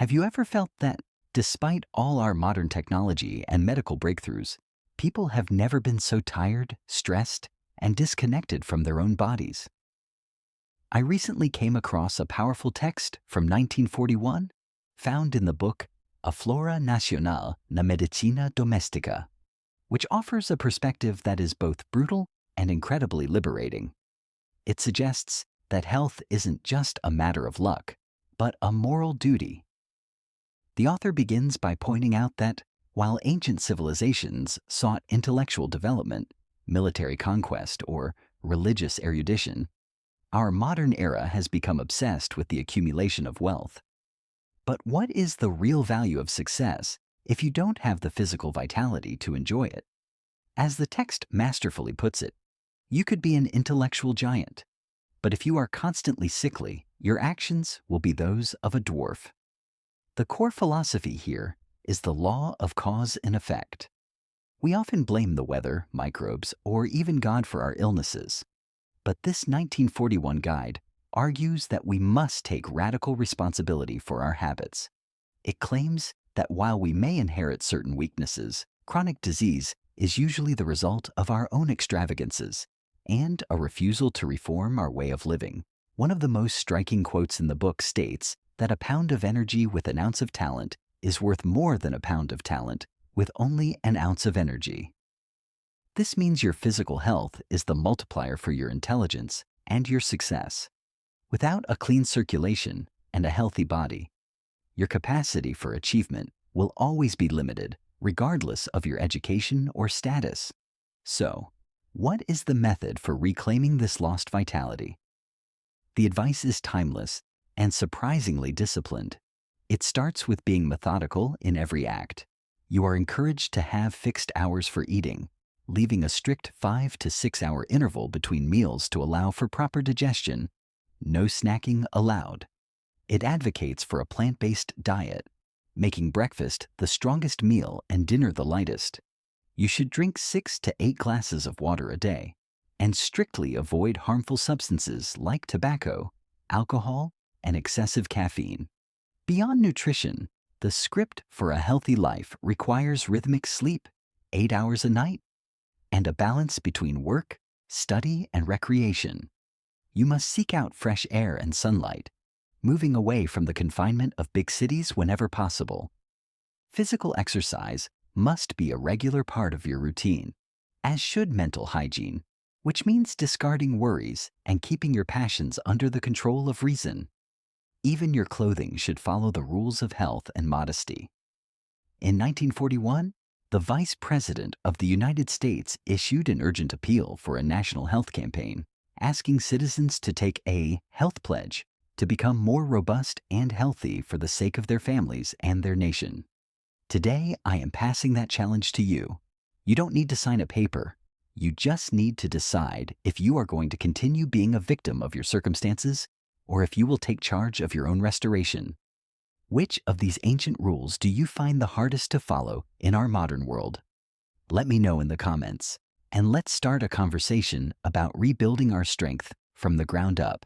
Have you ever felt that, despite all our modern technology and medical breakthroughs, people have never been so tired, stressed, and disconnected from their own bodies? I recently came across a powerful text from 1941 found in the book A Flora Nacional na Medicina Domestica, which offers a perspective that is both brutal and incredibly liberating. It suggests that health isn't just a matter of luck, but a moral duty. The author begins by pointing out that while ancient civilizations sought intellectual development, military conquest, or religious erudition, our modern era has become obsessed with the accumulation of wealth. But what is the real value of success if you don't have the physical vitality to enjoy it? As the text masterfully puts it, you could be an intellectual giant, but if you are constantly sickly, your actions will be those of a dwarf. The core philosophy here is the law of cause and effect. We often blame the weather, microbes, or even God for our illnesses. But this 1941 guide argues that we must take radical responsibility for our habits. It claims that while we may inherit certain weaknesses, chronic disease is usually the result of our own extravagances and a refusal to reform our way of living. One of the most striking quotes in the book states that a pound of energy with an ounce of talent is worth more than a pound of talent with only an ounce of energy. This means your physical health is the multiplier for your intelligence and your success. Without a clean circulation and a healthy body, your capacity for achievement will always be limited, regardless of your education or status. So, what is the method for reclaiming this lost vitality? The advice is timeless and surprisingly disciplined. It starts with being methodical in every act. You are encouraged to have fixed hours for eating, leaving a strict 5 to 6 hour interval between meals to allow for proper digestion. No snacking allowed. It advocates for a plant-based diet, making breakfast the strongest meal and dinner the lightest. You should drink 6 to 8 glasses of water a day and strictly avoid harmful substances like tobacco, alcohol, and excessive caffeine. Beyond nutrition, the script for a healthy life requires rhythmic sleep, 8 hours a night, and a balance between work, study, and recreation. You must seek out fresh air and sunlight, moving away from the confinement of big cities whenever possible. Physical exercise must be a regular part of your routine, as should mental hygiene, which means discarding worries and keeping your passions under the control of reason. Even your clothing should follow the rules of health and modesty. In 1941, the Vice President of the United States issued an urgent appeal for a national health campaign, asking citizens to take a health pledge to become more robust and healthy for the sake of their families and their nation. Today, I am passing that challenge to you. You don't need to sign a paper. You just need to decide if you are going to continue being a victim of your circumstances or if you will take charge of your own restoration. Which of these ancient rules do you find the hardest to follow in our modern world? Let me know in the comments, and let's start a conversation about rebuilding our strength from the ground up.